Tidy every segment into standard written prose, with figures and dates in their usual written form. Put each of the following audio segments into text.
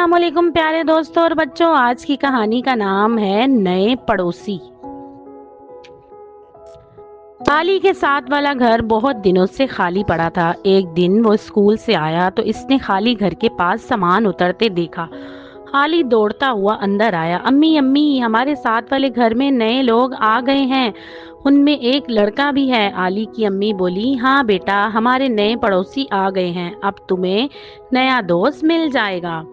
السلام علیکم پیارے دوستوں اور بچوں، آج کی کہانی کا نام ہے نئے پڑوسی۔ علی کے ساتھ والا گھر بہت دنوں سے خالی پڑا تھا۔ ایک دن وہ اسکول سے آیا تو اس نے خالی گھر کے پاس سامان اترتے دیکھا۔ علی دوڑتا ہوا اندر آیا۔ امی امی، ہمارے ساتھ والے گھر میں نئے لوگ آ گئے ہیں، ان میں ایک لڑکا بھی ہے۔ علی کی امی بولی، ہاں بیٹا، ہمارے نئے پڑوسی آ گئے ہیں، اب تمہیں نیا دوست مل جائے گا۔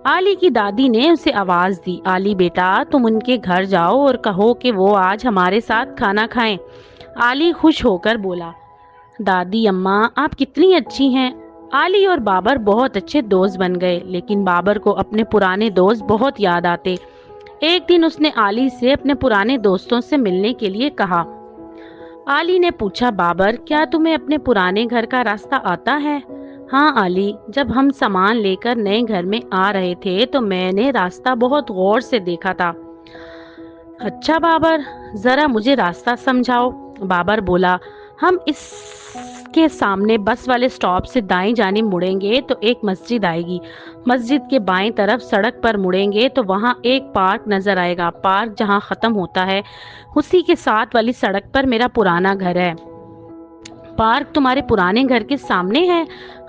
علی کی دادی نے اسے آواز دی، علی بیٹا، تم ان کے گھر جاؤ اور کہو کہ وہ آج ہمارے ساتھ کھانا کھائیں۔ علی خوش ہو کر بولا، دادی اماں آپ کتنی اچھی ہیں۔ علی اور بابر بہت اچھے دوست بن گئے، لیکن بابر کو اپنے پرانے دوست بہت یاد آتے۔ ایک دن اس نے علی سے اپنے پرانے دوستوں سے ملنے کے لیے کہا۔ علی نے پوچھا، بابر کیا تمہیں اپنے پرانے گھر کا راستہ آتا ہے؟ ہاں علی، جب ہم سامان لے کر نئے گھر میں آ رہے تھے تو میں نے راستہ بہت غور سے دیکھا تھا۔ اچھا بابر، ذرا مجھے راستہ سمجھاؤ۔ بابر بولا، ہم اس کے سامنے بس والے سٹاپ سے دائیں جانب مڑیں گے تو ایک مسجد آئے گی، مسجد کے بائیں طرف سڑک پر مڑیں گے تو وہاں ایک پارک نظر آئے گا، پارک جہاں ختم ہوتا ہے اسی کے ساتھ والی سڑک پر میرا پرانا گھر ہے۔ پارک تمہارے پرانے گھر کے سامنے ہے؟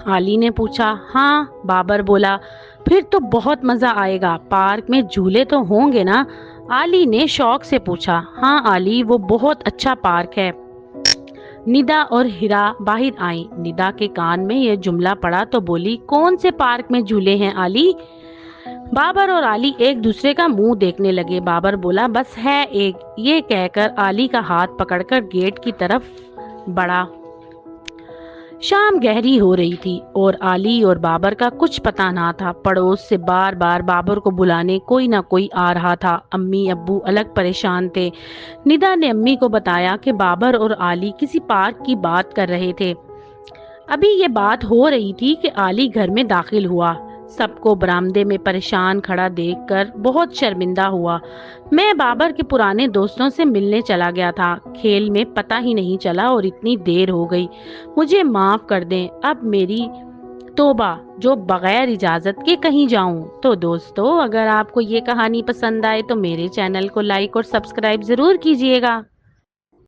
علی نے پوچھا۔ ہاں، بابر بولا، پھر تو بہت مزہ آئے گا، پارک میں جھولے تو ہوں گے نا؟ علی نے شوق سے پوچھا۔ ہاں علی، وہ بہت اچھا پارک ہے۔ ندا اور ہیرا باہر آئیں۔ ندا کے کان میں یہ جملہ پڑا تو بولی، کون سے پارک میں جھولے ہیں علی؟ بابر اور علی ایک دوسرے کا منہ دیکھنے لگے۔ بابر بولا، بس ہے ایک، یہ کہہ کر علی کا ہاتھ پکڑ کر گیٹ کی طرف بڑھا۔ شام گہری ہو رہی تھی اور علی اور بابر کا کچھ پتہ نہ تھا۔ پڑوس سے بار بار بابر کو بلانے کوئی نہ کوئی آ رہا تھا۔ امی ابو الگ پریشان تھے۔ ندا نے امی کو بتایا کہ بابر اور علی کسی پارک کی بات کر رہے تھے۔ ابھی یہ بات ہو رہی تھی کہ علی گھر میں داخل ہوا۔ سب کو برآمدے میں پریشان کھڑا دیکھ کر بہت شرمندہ ہوا۔ میں بابر کے پرانے دوستوں سے ملنے چلا گیا تھا، کھیل میں پتہ ہی نہیں چلا اور اتنی دیر ہو گئی، مجھے معاف کر دیں، اب میری توبہ جو بغیر اجازت کے کہیں جاؤں۔ تو دوستو، اگر آپ کو یہ کہانی پسند آئے تو میرے چینل کو لائک اور سبسکرائب ضرور کیجیے گا۔